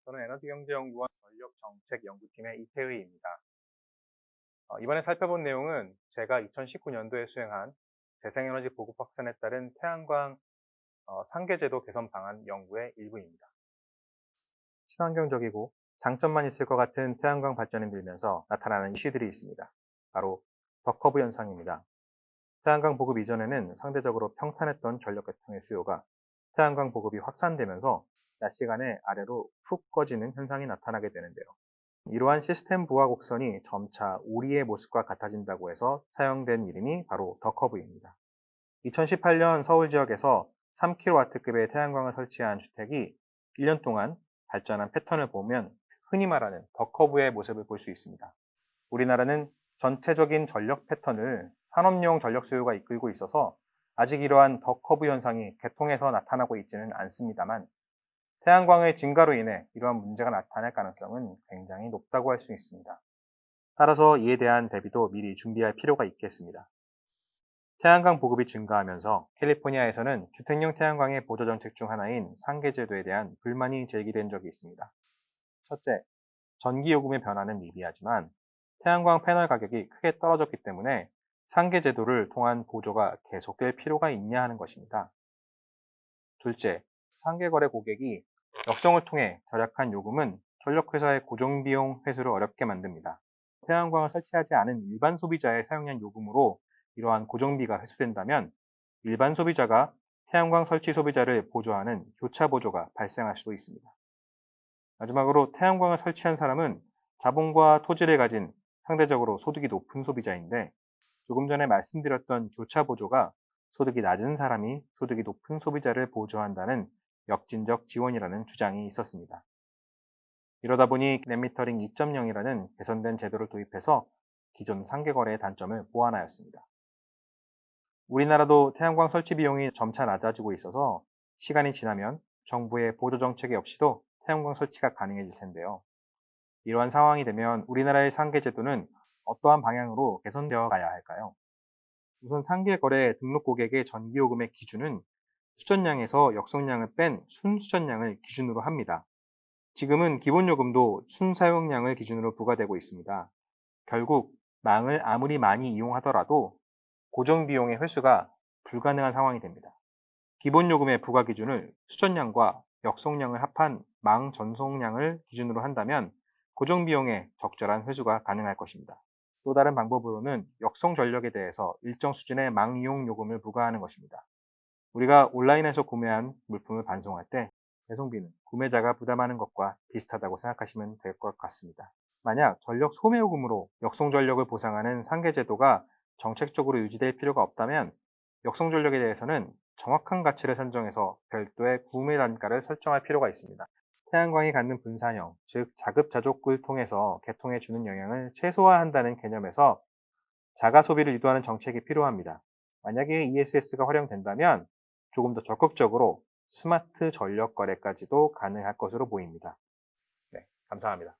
저는 에너지경제연구원 전력정책연구팀의 이태의입니다. 이번에 살펴본 내용은 제가 2019년도에 수행한 재생에너지 보급 확산에 따른 태양광 상계제도 개선 방안 연구의 일부입니다. 친환경적이고 장점만 있을 것 같은 태양광 발전이 늘면서 나타나는 이슈들이 있습니다. 바로 덕커브 현상입니다. 태양광 보급 이전에는 상대적으로 평탄했던 전력 계통의 수요가 태양광 보급이 확산되면서 낮 시간에 아래로 푹 꺼지는 현상이 나타나게 되는데요. 이러한 시스템 부하 곡선이 점차 오리의 모습과 같아진다고 해서 사용된 이름이 바로 덕커브입니다. 2018년 서울 지역에서 3kW급의 태양광을 설치한 주택이 1년 동안 발전한 패턴을 보면 흔히 말하는 덕커브의 모습을 볼 수 있습니다. 우리나라는 전체적인 전력 패턴을 산업용 전력 수요가 이끌고 있어서 아직 이러한 덕커브 현상이 개통해서 나타나고 있지는 않습니다만 태양광의 증가로 인해 이러한 문제가 나타날 가능성은 굉장히 높다고 할 수 있습니다. 따라서 이에 대한 대비도 미리 준비할 필요가 있겠습니다. 태양광 보급이 증가하면서 캘리포니아에서는 주택용 태양광의 보조 정책 중 하나인 상계제도에 대한 불만이 제기된 적이 있습니다. 첫째, 전기요금의 변화는 미비하지만 태양광 패널 가격이 크게 떨어졌기 때문에 상계제도를 통한 보조가 계속될 필요가 있냐 하는 것입니다. 둘째, 상계거래 고객이 역성을 통해 절약한 요금은 전력회사의 고정비용 회수를 어렵게 만듭니다. 태양광을 설치하지 않은 일반 소비자의 사용량 요금으로 이러한 고정비가 회수된다면 일반 소비자가 태양광 설치 소비자를 보조하는 교차 보조가 발생할 수도 있습니다. 마지막으로 태양광을 설치한 사람은 자본과 토지를 가진 상대적으로 소득이 높은 소비자인데 조금 전에 말씀드렸던 교차 보조가 소득이 낮은 사람이 소득이 높은 소비자를 보조한다는 역진적 지원이라는 주장이 있었습니다. 이러다 보니 넷미터링 2.0이라는 개선된 제도를 도입해서 기존 상계거래의 단점을 보완하였습니다. 우리나라도 태양광 설치 비용이 점차 낮아지고 있어서 시간이 지나면 정부의 보조 정책이 없이도 태양광 설치가 가능해질 텐데요. 이러한 상황이 되면 우리나라의 상계제도는 어떠한 방향으로 개선되어 가야 할까요? 우선 상계거래 등록 고객의 전기요금의 기준은 수전량에서 역성량을 뺀 순수전량을 기준으로 합니다. 지금은 기본요금도 순사용량을 기준으로 부과되고 있습니다. 결국 망을 아무리 많이 이용하더라도 고정비용의 회수가 불가능한 상황이 됩니다. 기본요금의 부과 기준을 수전량과 역성량을 합한 망 전송량을 기준으로 한다면 고정비용의 적절한 회수가 가능할 것입니다. 또 다른 방법으로는 역성 전력에 대해서 일정 수준의 망 이용 요금을 부과하는 것입니다. 우리가 온라인에서 구매한 물품을 반송할 때 배송비는 구매자가 부담하는 것과 비슷하다고 생각하시면 될 것 같습니다. 만약 전력 소매요금으로 역성 전력을 보상하는 상계제도가 정책적으로 유지될 필요가 없다면 역성 전력에 대해서는 정확한 가치를 산정해서 별도의 구매 단가를 설정할 필요가 있습니다. 태양광이 갖는 분산형, 즉 자급자족을 통해서 개통에 주는 영향을 최소화한다는 개념에서 자가 소비를 유도하는 정책이 필요합니다. 만약에 ESS가 활용된다면 조금 더 적극적으로 스마트 전력 거래까지도 가능할 것으로 보입니다. 네, 감사합니다.